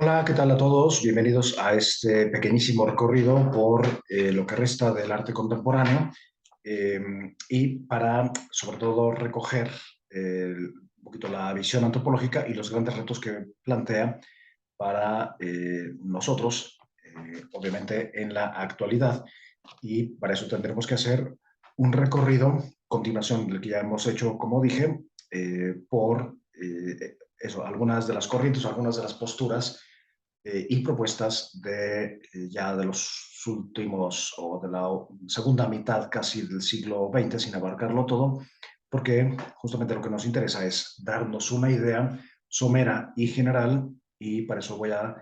Hola, ¿qué tal a todos? Bienvenidos a este pequeñísimo recorrido por lo que resta del arte contemporáneo eh, y para, sobre todo, recoger un poquito la visión antropológica y los grandes retos que plantea para nosotros, obviamente, en la actualidad. Y para eso tendremos que hacer un recorrido, continuación del que ya hemos hecho, como dije, por eso, algunas de las corrientes, algunas de las posturas y propuestas ya de los últimos o de la segunda mitad casi del siglo XX, sin abarcarlo todo, porque justamente lo que nos interesa es darnos una idea somera y general, y para eso voy a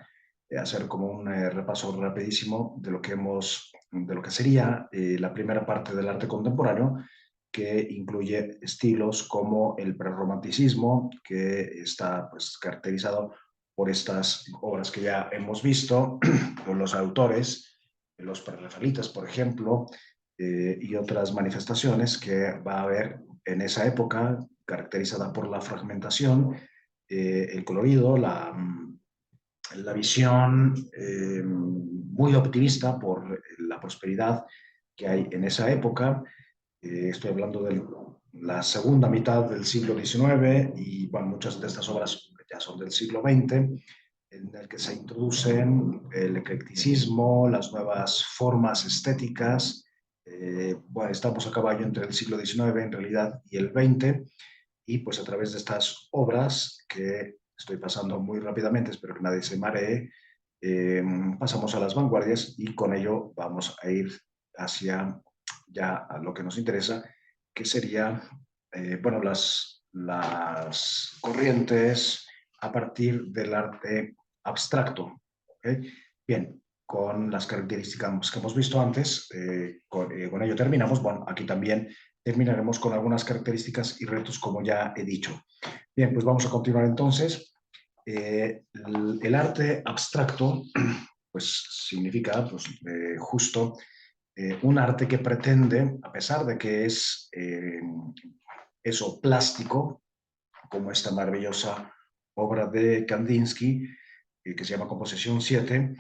hacer como un repaso rapidísimo de lo que sería la primera parte del arte contemporáneo, que incluye estilos como el prerromanticismo, que está pues, caracterizado por estas obras que ya hemos visto, por los autores, los prerrafaelitas, por ejemplo, y otras manifestaciones que va a haber en esa época, caracterizada por la fragmentación, el colorido, la visión muy optimista por la prosperidad que hay en esa época. Estoy hablando de la segunda mitad del siglo XIX y bueno, muchas de estas obras ya son del siglo XX, en el que se introducen el eclecticismo, las nuevas formas estéticas. Bueno, estamos a caballo entre el siglo XIX en realidad y el XX, y pues a través de estas obras que estoy pasando muy rápidamente, espero que nadie se maree, pasamos a las vanguardias y con ello vamos a ir hacia ya a lo que nos interesa, que sería, bueno, las corrientes a partir del arte abstracto. ¿Okay? Bien, con las características que hemos visto antes, con ello terminamos. Bueno, aquí también terminaremos con algunas características y retos, como ya he dicho. Bien, pues vamos a continuar entonces. El arte abstracto, pues significa pues, justo un arte que pretende, a pesar de que es eso plástico, como esta maravillosa obra de Kandinsky, que se llama Composición 7,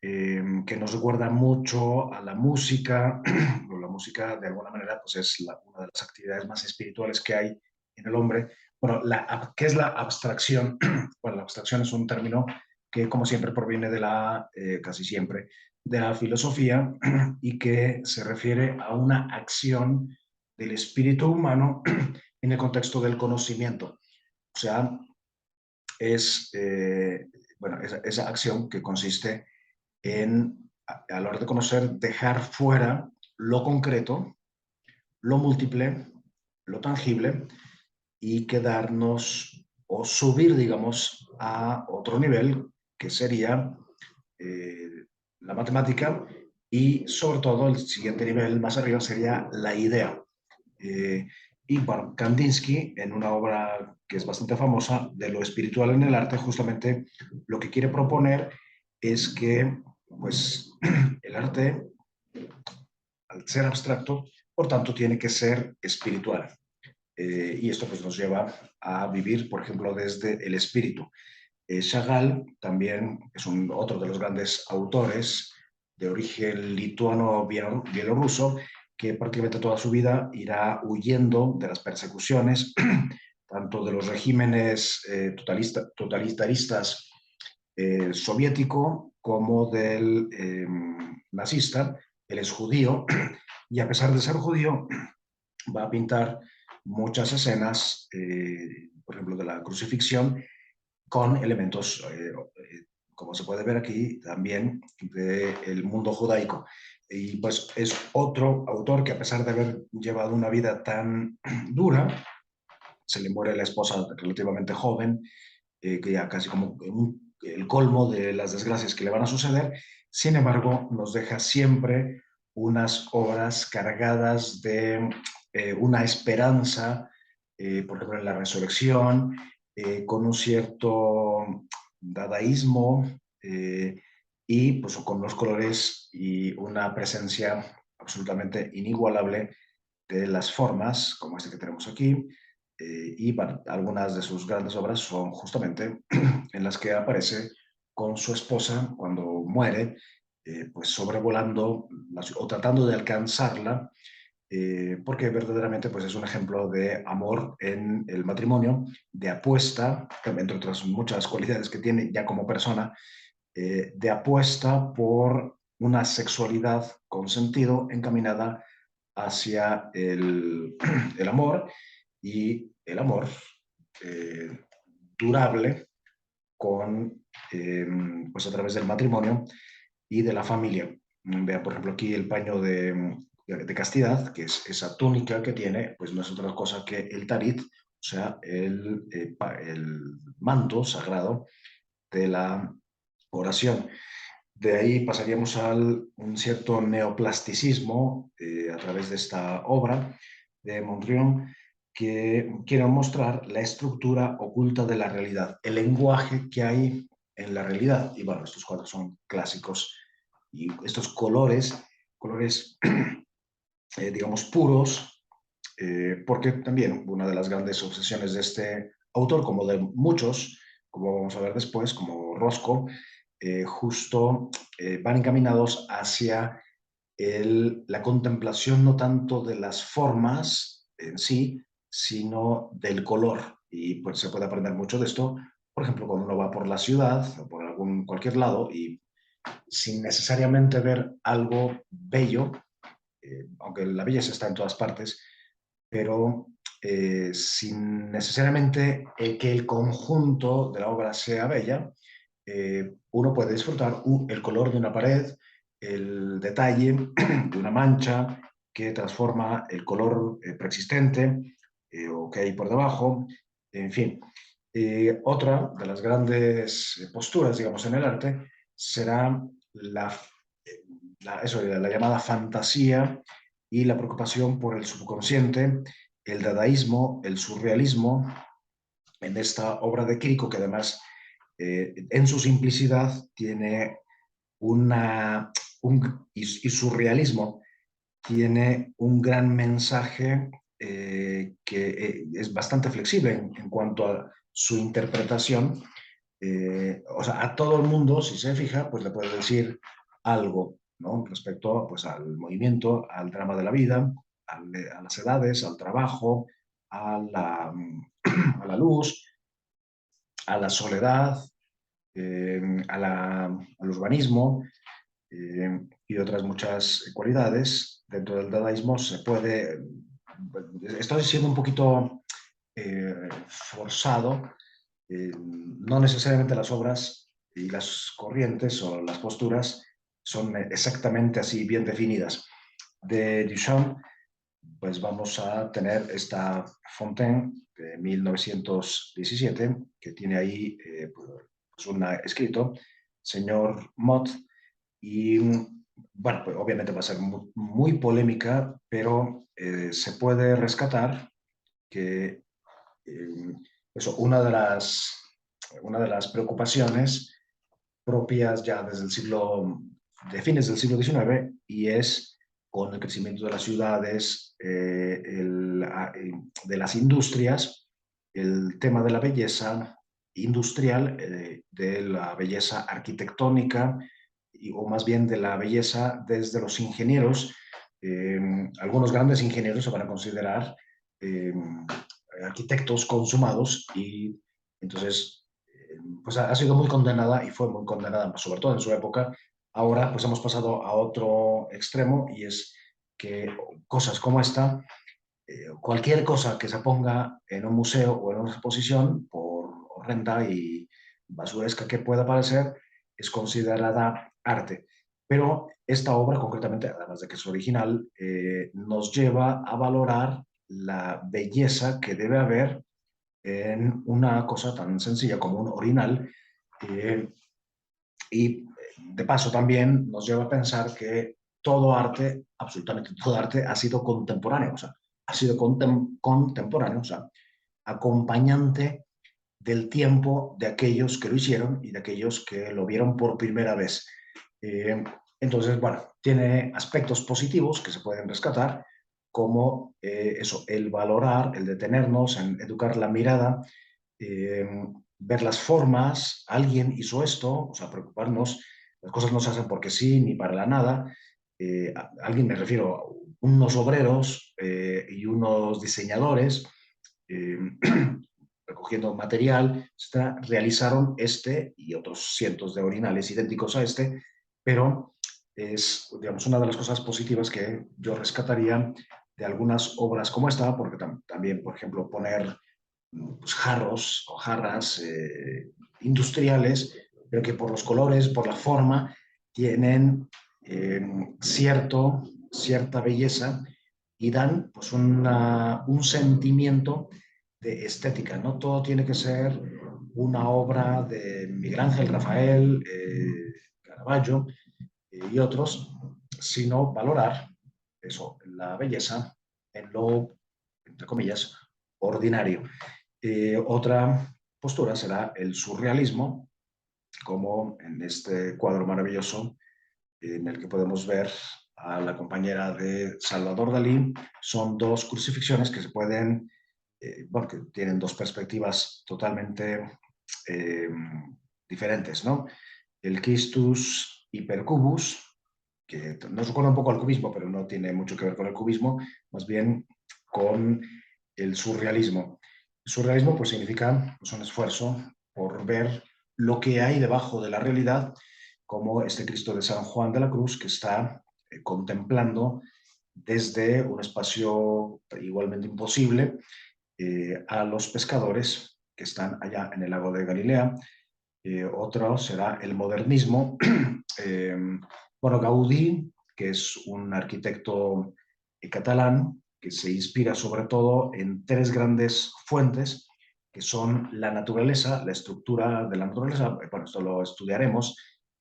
que nos recuerda mucho a la música, o la música de alguna manera pues es una de las actividades más espirituales que hay en el hombre. Bueno, ¿qué es la abstracción? Bueno, la abstracción es un término que como siempre proviene casi siempre, de la filosofía y que se refiere a una acción del espíritu humano en el contexto del conocimiento. O sea, es bueno, esa acción que consiste en, a la hora de conocer, dejar fuera lo concreto, lo múltiple, lo tangible, y quedarnos o subir, digamos, a otro nivel, que sería eh, la matemática, y sobre todo el siguiente nivel más arriba sería la idea. Eh, y bueno, Kandinsky, en una obra que es bastante famosa, de lo espiritual en el arte, justamente lo que quiere proponer es que pues, el arte, al ser abstracto, por tanto, tiene que ser espiritual. Y esto pues, nos lleva a vivir, por ejemplo, desde el espíritu. Chagall también es otro de los grandes autores de origen lituano-bielorruso, que prácticamente toda su vida irá huyendo de las persecuciones, tanto de los regímenes totalitaristas soviético como del nazista. Él es judío y a pesar de ser judío va a pintar muchas escenas, por ejemplo, de la crucifixión, con elementos, como se puede ver aquí, también del mundo judaico. Y pues es otro autor que a pesar de haber llevado una vida tan dura, se le muere la esposa relativamente joven, que ya casi como el colmo de las desgracias que le van a suceder. Sin embargo, nos deja siempre unas obras cargadas de una esperanza, por ejemplo, en la resurrección, con un cierto dadaísmo, y pues con los colores y una presencia absolutamente inigualable de las formas, como este que tenemos aquí, y bueno, algunas de sus grandes obras son justamente en las que aparece con su esposa cuando muere, pues sobrevolando o tratando de alcanzarla, porque verdaderamente pues, es un ejemplo de amor en el matrimonio, de apuesta, entre otras muchas cualidades que tiene ya como persona, de apuesta por una sexualidad con sentido encaminada hacia el amor, y el amor eh, durable con, pues a través del matrimonio y de la familia. Vean, por ejemplo, aquí el paño de castidad, que es esa túnica que tiene, pues no es otra cosa que el tarit, o sea, el manto sagrado de la oración. De ahí pasaríamos a un cierto neoplasticismo a través de esta obra de Mondrian, que quiere mostrar la estructura oculta de la realidad, el lenguaje que hay en la realidad. Y bueno, estos cuadros son clásicos y estos colores digamos, puros, porque también una de las grandes obsesiones de este autor, como de muchos, como vamos a ver después, como Roscoe, justo van encaminados hacia la contemplación no tanto de las formas en sí, sino del color. Y pues se puede aprender mucho de esto, por ejemplo, cuando uno va por la ciudad o por cualquier lado y sin necesariamente ver algo bello, aunque la belleza está en todas partes, pero sin necesariamente que el conjunto de la obra sea bella, uno puede disfrutar el color de una pared, el detalle de una mancha que transforma el color preexistente o que hay por debajo, en fin. Otra de las grandes posturas, digamos, en el arte será la llamada fantasía y la preocupación por el subconsciente, el dadaísmo, el surrealismo, en esta obra de Quirico, que además en su simplicidad tiene y surrealismo tiene un gran mensaje que es bastante flexible en cuanto a su interpretación. O sea, a todo el mundo, si se fija, pues le puede decir algo, ¿no? Respecto pues, al movimiento, al drama de la vida, a las edades, al trabajo, a la, a la luz, a la soledad, al urbanismo, y otras muchas cualidades. Dentro del dadaísmo se puede, estoy siendo un poquito forzado, no necesariamente las obras y las corrientes o las posturas son exactamente así bien definidas. De Duchamp, pues vamos a tener esta Fontaine de 1917, que tiene ahí pues un escrito, señor Mott, y bueno, pues obviamente va a ser muy polémica, pero se puede rescatar que eh, eso, una de las preocupaciones propias ya desde el siglo, de fines del siglo XIX, y es con el crecimiento de las ciudades, de las industrias, el tema de la belleza industrial, de la belleza arquitectónica, o más bien de la belleza desde los ingenieros. Eh, Algunos grandes ingenieros se van a considerar arquitectos consumados, y entonces pues ha sido muy condenada y fue muy condenada, sobre todo en su época. Ahora pues hemos pasado a otro extremo, y es que cosas como esta, cualquier cosa que se ponga en un museo o en una exposición, por horrenda y basuresca que pueda parecer, es considerada arte. Pero esta obra, concretamente, además de que es original, nos lleva a valorar la belleza que debe haber en una cosa tan sencilla como un orinal, eh, y de paso también nos lleva a pensar que todo arte, absolutamente todo arte, ha sido contemporáneo, o sea, ha sido contemporáneo, o sea, acompañante del tiempo de aquellos que lo hicieron y de aquellos que lo vieron por primera vez. Eh, entonces, bueno, tiene aspectos positivos que se pueden rescatar, como eso, el valorar, el detenernos, en educar la mirada, eh, ver las formas, alguien hizo esto, o sea, preocuparnos, las cosas no se hacen porque sí, ni para la nada. Alguien, me refiero, unos obreros y unos diseñadores eh, recogiendo material, realizaron este y otros cientos de orinales idénticos a este, pero es, digamos, una de las cosas positivas que yo rescataría de algunas obras como esta, porque también, por ejemplo, poner pues, jarros o jarras industriales, pero que por los colores, por la forma, tienen eh, cierta belleza y dan pues, un sentimiento de estética. No todo tiene que ser una obra de Miguel Ángel, Rafael, Caravaggio y otros, sino valorar eso, la belleza en lo, entre comillas, ordinario. Otra postura será el surrealismo, como en este cuadro maravilloso en el que podemos ver a la compañera de Salvador Dalí. Son dos crucifixiones que se pueden, bueno, que tienen dos perspectivas totalmente eh, diferentes, ¿no? El Christus Hypercubus, que nos recuerda un poco al cubismo, pero no tiene mucho que ver con el cubismo, más bien con el surrealismo. El surrealismo pues, significa pues, un esfuerzo por ver lo que hay debajo de la realidad, como este Cristo de San Juan de la Cruz que está contemplando desde un espacio igualmente imposible a los pescadores que están allá en el lago de Galilea. Otro será el modernismo. eh, bueno, Gaudí, que es un arquitecto catalán que se inspira sobre todo en tres grandes fuentes, que son la naturaleza, la estructura de la naturaleza. Bueno, esto lo estudiaremos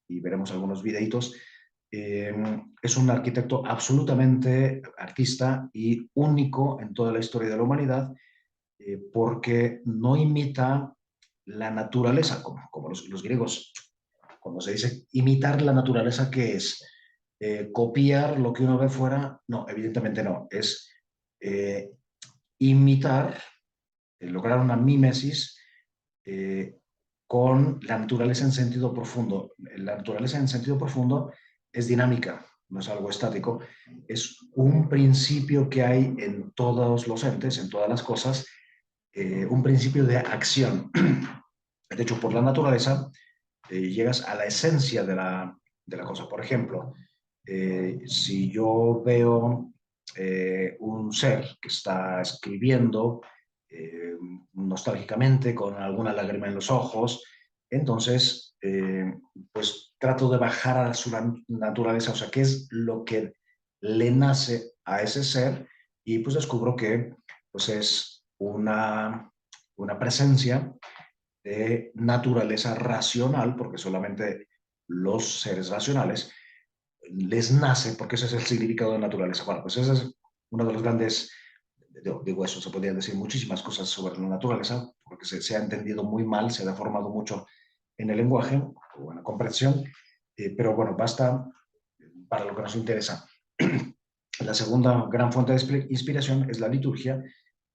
y veremos algunos videitos. Es un arquitecto absolutamente artista y único en toda la historia de la humanidad, porque no imita la naturaleza, como los griegos, cuando se dice imitar la naturaleza, ¿qué es? ¿Copiar lo que uno ve fuera? No, evidentemente no. Es eh, imitar, lograr una mímesis eh, con la naturaleza en sentido profundo. La naturaleza en sentido profundo es dinámica, no es algo estático, es un principio que hay en todos los entes, en todas las cosas, un principio de acción. De hecho, por la naturaleza llegas a la esencia de la cosa. Por ejemplo, si yo veo un ser que está escribiendo nostálgicamente con alguna lágrima en los ojos, entonces pues trato de bajar a su naturaleza, o sea, qué es lo que le nace a ese ser y pues descubro que pues es una presencia de naturaleza racional, porque solamente los seres racionales les nace, porque ese es el significado de naturaleza. Bueno, pues ese es uno de los grandes, digo eso, se podrían decir muchísimas cosas sobre la naturaleza, porque se ha entendido muy mal, se ha deformado mucho en el lenguaje o en la comprensión, pero bueno, basta para lo que nos interesa. La segunda gran fuente de inspiración es la liturgia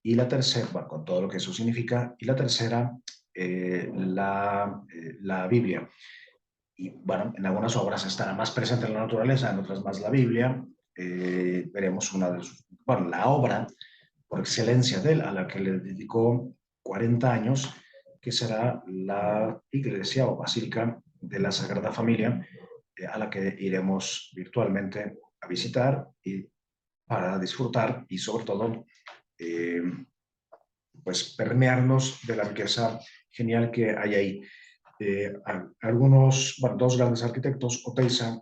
y la tercera, bueno, con todo lo que eso significa, y la tercera, la Biblia. Y bueno, en algunas obras estará más presente la naturaleza, en otras más la Biblia. Veremos una de sus, bueno, la obra por excelencia de él, a la que le dedicó 40 años, que será la iglesia o basílica de la Sagrada Familia, a la que iremos virtualmente a visitar y para disfrutar y sobre todo eh, pues permearnos de la riqueza genial que hay ahí. Algunos, bueno, dos grandes arquitectos, Oteiza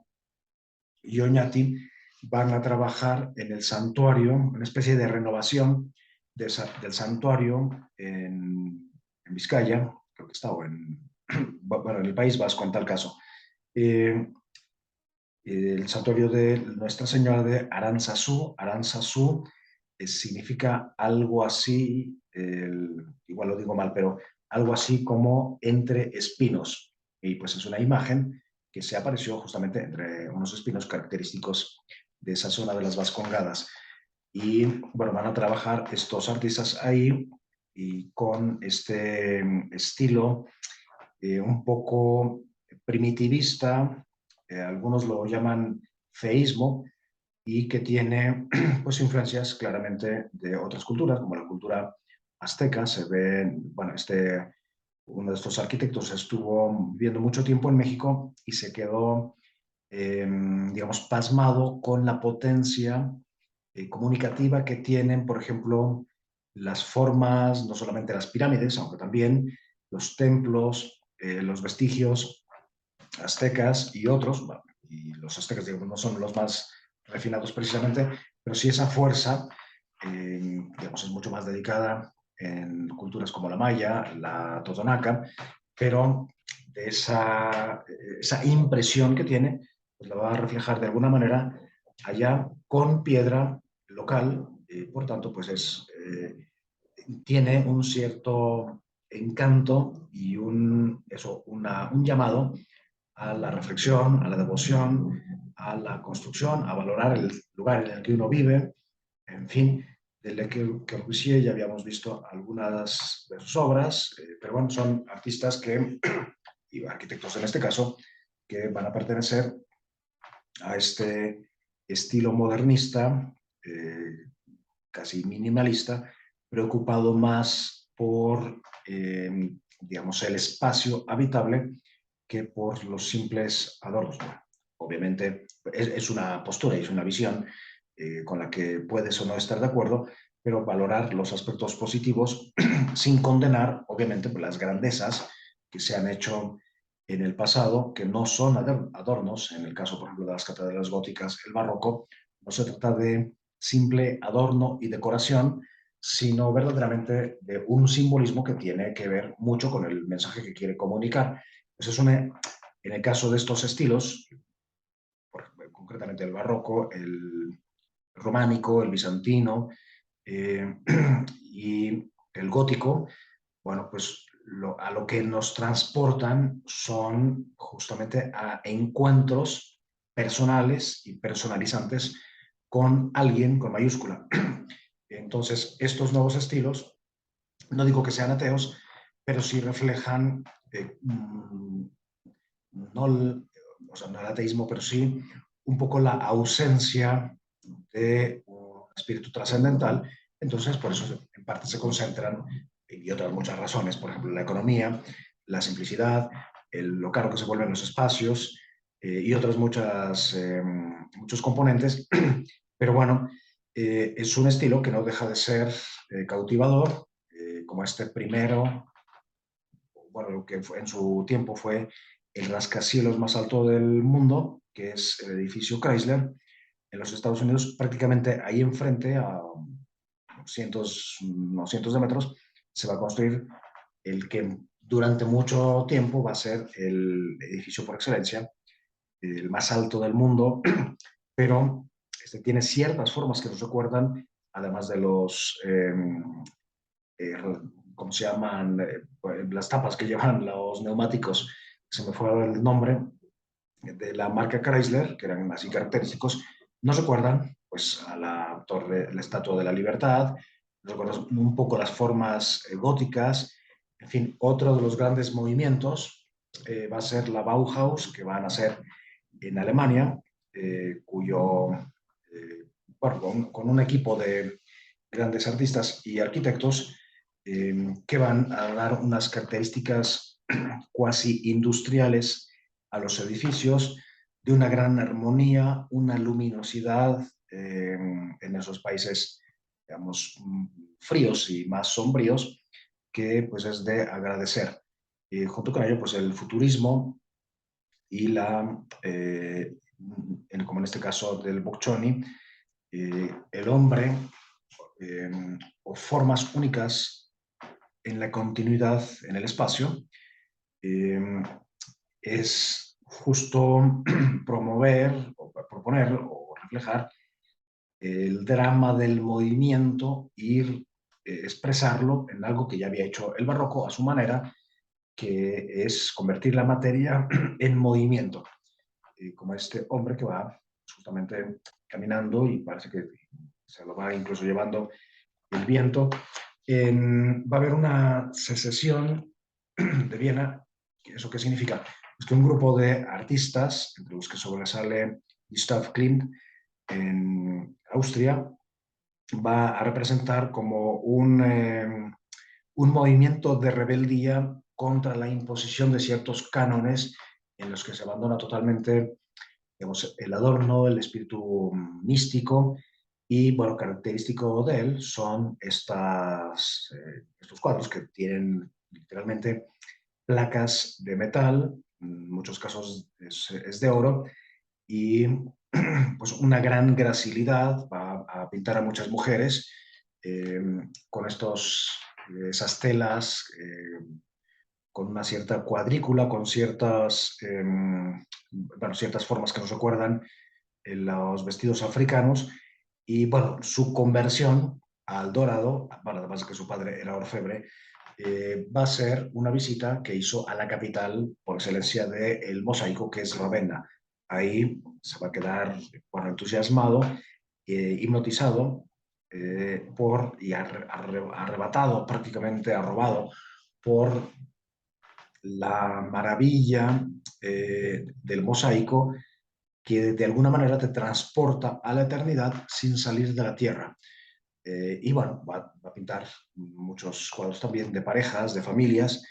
y Oñati, van a trabajar en el santuario, una especie de renovación del santuario en Vizcaya, creo que está, o bueno, en el País Vasco en tal caso. Eh, el santuario de Nuestra Señora de Aranzazú. Aranzazú significa algo así, igual lo digo mal, pero algo así como entre espinos. Y pues es una imagen que se apareció justamente entre unos espinos característicos de esa zona de las Vascongadas. Y bueno, van a trabajar estos artistas ahí y con este estilo un poco primitivista, algunos lo llaman feísmo, y que tiene pues influencias claramente de otras culturas, como la cultura azteca. Se ve, bueno, uno de estos arquitectos estuvo viviendo mucho tiempo en México y se quedó, digamos, pasmado con la potencia comunicativa que tienen, por ejemplo, las formas, no solamente las pirámides, aunque también los templos, los vestigios aztecas y otros. Bueno, y los aztecas, digamos, no son los más refinados precisamente, pero sí esa fuerza, digamos, es mucho más dedicada en culturas como la maya, la totonaca, pero de esa impresión que tiene, pues la va a reflejar de alguna manera allá con piedra local, por tanto, pues tiene un cierto encanto y un llamado a la reflexión, a la devoción, a la construcción, a valorar el lugar en el que uno vive. En fin, de Le Corbusier ya habíamos visto algunas de sus obras, pero bueno, son artistas y arquitectos en este caso, que van a pertenecer a este estilo modernista, casi minimalista, preocupado más por, digamos, el espacio habitable que por los simples adornos. Bueno, obviamente es una postura y es una visión con la que puedes o no estar de acuerdo, pero valorar los aspectos positivos sin condenar, obviamente, las grandezas que se han hecho en el pasado, que no son adornos. En el caso, por ejemplo, de las catedrales góticas, el barroco, no se trata de simple adorno y decoración, sino verdaderamente de un simbolismo que tiene que ver mucho con el mensaje que quiere comunicar. Pues en el caso de estos estilos, concretamente el barroco, el románico, el bizantino y el gótico, bueno, pues a lo que nos transportan son justamente a encuentros personales y personalizantes con alguien con mayúscula. Entonces, estos nuevos estilos, no digo que sean ateos, pero sí reflejan no o sea, no el ateísmo, pero sí un poco la ausencia de un espíritu trascendental. Entonces, por eso en parte se concentran, y otras muchas razones, por ejemplo, la economía, la simplicidad, lo caro que se vuelven los espacios y otras muchos componentes. Pero bueno, es un estilo que no deja de ser cautivador, como este primero, bueno, lo que en su tiempo fue el rascacielos más alto del mundo, que es el edificio Chrysler, en los Estados Unidos. Prácticamente ahí enfrente, a unos cientos de metros, se va a construir el que durante mucho tiempo va a ser el edificio por excelencia, el más alto del mundo, pero tiene ciertas formas que nos recuerdan, además de eh, ¿cómo se llaman? Las tapas que llevan los neumáticos, se me fue el nombre, de la marca Chrysler, que eran así característicos, nos recuerdan pues a la torre, la Estatua de la Libertad, nos recuerdan un poco las formas góticas. En fin, otro de los grandes movimientos va a ser la Bauhaus, que van a ser en Alemania, cuyo, bueno, con un equipo de grandes artistas y arquitectos que van a dar unas características cuasi industriales a los edificios, de una gran armonía, una luminosidad en esos países, digamos, fríos y más sombríos, que pues es de agradecer. Junto con ello, pues el futurismo y como en este caso del Boccioni, el hombre eh, o formas únicas en la continuidad en el espacio, eh, es justo promover o proponer o reflejar el drama del movimiento, ir expresarlo en algo que ya había hecho el barroco a su manera, que es convertir la materia en movimiento, como este hombre que va justamente caminando y parece que se lo va incluso llevando el viento. va a haber una secesión de Viena. ¿Eso qué significa? Pues que un grupo de artistas, entre los que sobresale Gustav Klimt en Austria, va a representar como un movimiento de rebeldía contra la imposición de ciertos cánones en los que se abandona totalmente, digamos, el adorno, el espíritu místico. Y bueno, característico de él son estos cuadros que tienen literalmente placas de metal, en muchos casos es de oro, y pues una gran gracilidad, va a pintar a muchas mujeres eh, con esas telas, con una cierta cuadrícula, con bueno, ciertas formas que nos recuerdan en los vestidos africanos. Y bueno, su conversión al dorado, bueno, además de que su padre era orfebre, va a ser una visita que hizo a la capital por excelencia del mosaico, que es Ravenna. Ahí se va a quedar, bueno, entusiasmado, hipnotizado y arrebatado, prácticamente arrobado por la maravilla del mosaico, que de alguna manera te transporta a la eternidad sin salir de la tierra. Y bueno, va a pintar muchos cuadros también de parejas, de familias,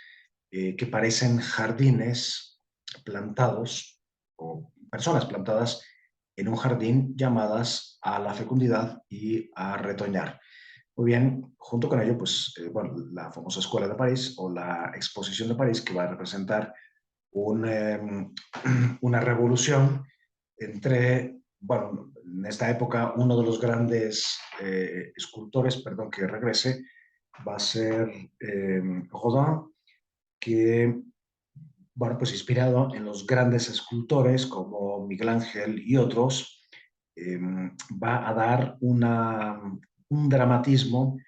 que parecen jardines plantados o personas plantadas en un jardín llamadas a la fecundidad y a retoñar. Muy bien, junto con ello, pues, bueno, la famosa Escuela de París o la Exposición de París, que va a representar un, una revolución entre, bueno, en esta época uno de los grandes escultores, perdón que regrese, va a ser Rodin, que, bueno, pues inspirado en los grandes escultores como Miguel Ángel y otros, va a dar un dramatismo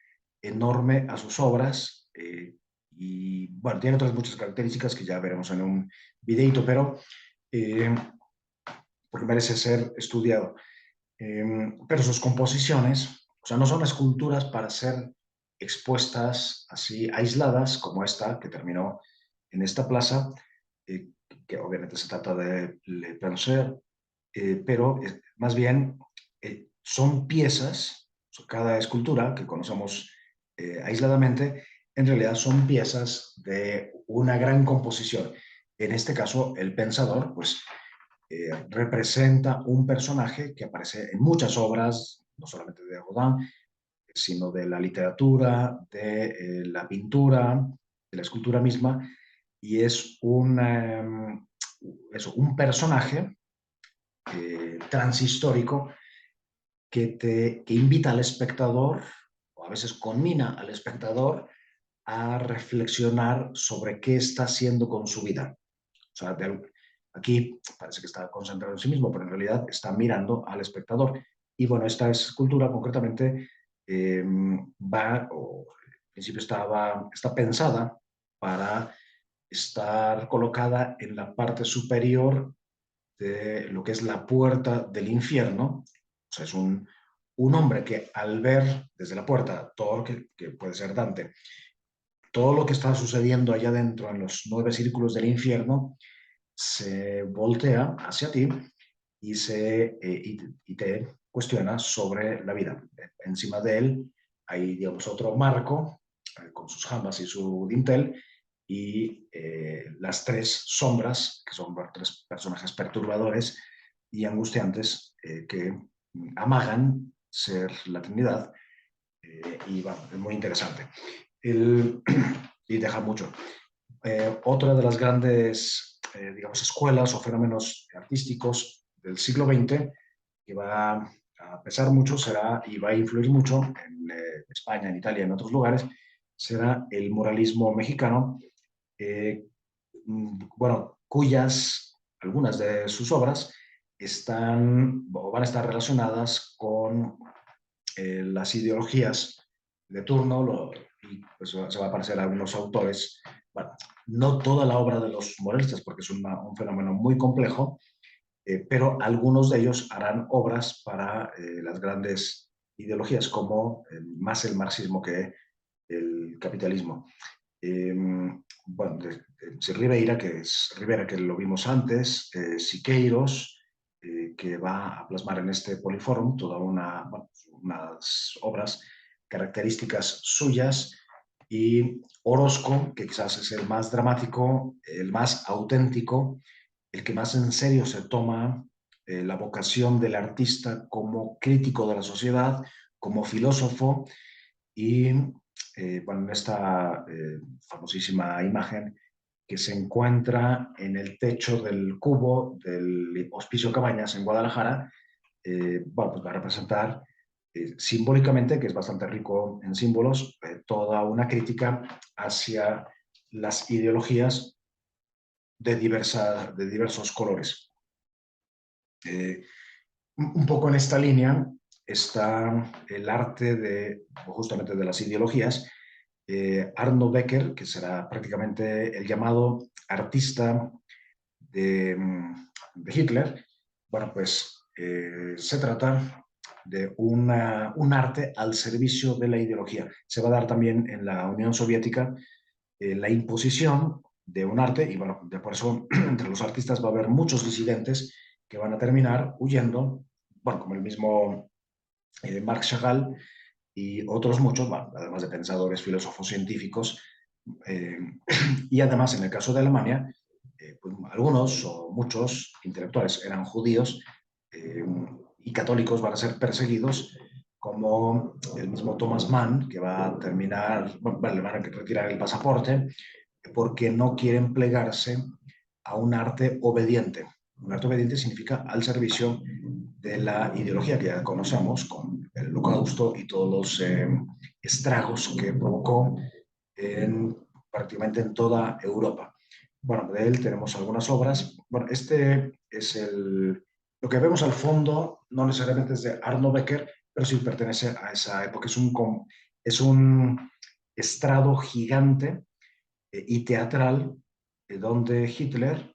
enorme a sus obras. Y bueno, tiene otras muchas características que ya veremos en un videito, pero eh, porque merece ser estudiado. Pero sus composiciones, o sea, no son esculturas para ser expuestas así aisladas como esta que terminó en esta plaza, eh, que obviamente se trata de Le Penseur, pero más bien son piezas, o sea, cada escultura que conocemos aisladamente, en realidad son piezas de una gran composición. En este caso, el pensador, pues representa un personaje que aparece en muchas obras, no solamente de Rodin, sino de la literatura, de la pintura, de la escultura misma, y es un personaje transhistórico que invita al espectador, o a veces conmina al espectador, a reflexionar sobre qué está haciendo con su vida. O sea, aquí parece que está concentrado en sí mismo, pero en realidad está mirando al espectador. Y bueno, esta escultura concretamente o en principio está pensada para estar colocada en la parte superior de lo que es la puerta del infierno. O sea, es un hombre que al ver desde la puerta todo lo que puede ser Dante, todo lo que está sucediendo allá dentro en los 9 círculos del infierno, se voltea hacia ti y te cuestiona sobre la vida. Encima de él hay, digamos, otro marco con sus jambas y su dintel y las tres sombras, que son tres personajes perturbadores y angustiantes que amagan ser la Trinidad. Y bueno, es muy interesante. El, y deja mucho. Otra de las grandes, digamos, escuelas o fenómenos artísticos del siglo XX que va a pesar mucho será y va a influir mucho en España, en Italia, en otros lugares, será el muralismo mexicano, bueno, algunas de sus obras están o van a estar relacionadas con las ideologías de turno, y pues se va a parecer a algunos autores. Bueno, no toda la obra de los muralistas, porque es un fenómeno muy complejo, pero algunos de ellos harán obras para las grandes ideologías, como más el marxismo que el capitalismo. Bueno, Ribeira, Rivera, que lo vimos antes, Siqueiros, que va a plasmar en este Poliforum unas obras características suyas, y Orozco, que quizás es el más dramático, el más auténtico, el que más en serio se toma la vocación del artista como crítico de la sociedad, como filósofo, y bueno, en esta famosísima imagen que se encuentra en el techo del cubo del Hospicio Cabañas en Guadalajara, bueno, pues va a representar simbólicamente, que es bastante rico en símbolos, toda una crítica hacia las ideologías de diversos colores. Un poco en esta línea está el arte justamente de las ideologías. Arno Becker, que será prácticamente el llamado artista de, de Hitler, bueno, pues se trata de un arte al servicio de la ideología. Se va a dar también en la Unión Soviética la imposición de un arte, y bueno, por eso entre los artistas va a haber muchos disidentes que van a terminar huyendo, bueno, como el mismo Marc Chagall y otros muchos, bueno, además de pensadores, filósofos, científicos, eh, y además en el caso de Alemania, pues algunos o muchos intelectuales eran judíos, eh, y católicos van a ser perseguidos, como el mismo Thomas Mann, que va a terminar, bueno, le van a retirar el pasaporte porque no quieren plegarse a un arte obediente. Un arte obediente significa al servicio de la ideología que ya conocemos, con el Holocausto y todos los estragos que provocó prácticamente en toda Europa. Bueno, de él tenemos algunas obras. Bueno, este es lo que vemos al fondo, no necesariamente es de Arno Becker, pero sí pertenece a esa época. Es un estrado gigante y teatral, donde Hitler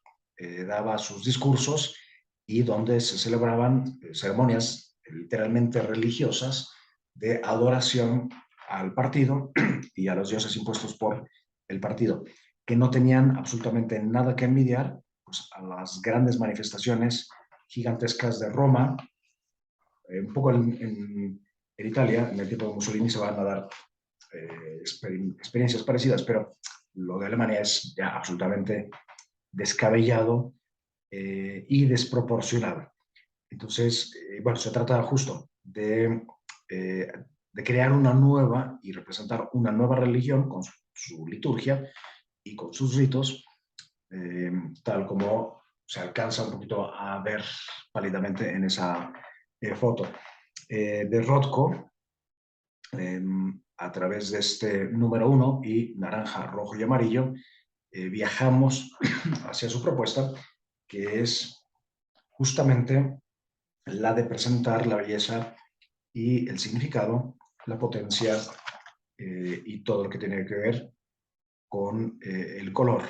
daba sus discursos y donde se celebraban ceremonias literalmente religiosas de adoración al partido y a los dioses impuestos por el partido, que no tenían absolutamente nada que envidiar, pues, a las grandes manifestaciones gigantescas de Roma. Un poco en Italia, en el tiempo de Mussolini, se van a dar experiencias parecidas, pero lo de Alemania es ya absolutamente descabellado y desproporcionado. Entonces, bueno, se trata justo de crear una nueva y representar una nueva religión con su liturgia y con sus ritos, tal como se alcanza un poquito a ver pálidamente en esa foto. De Rothko, a través de este número 1 y naranja, rojo y amarillo, viajamos hacia su propuesta, que es justamente la de presentar la belleza y el significado, la potencia y todo lo que tiene que ver con el color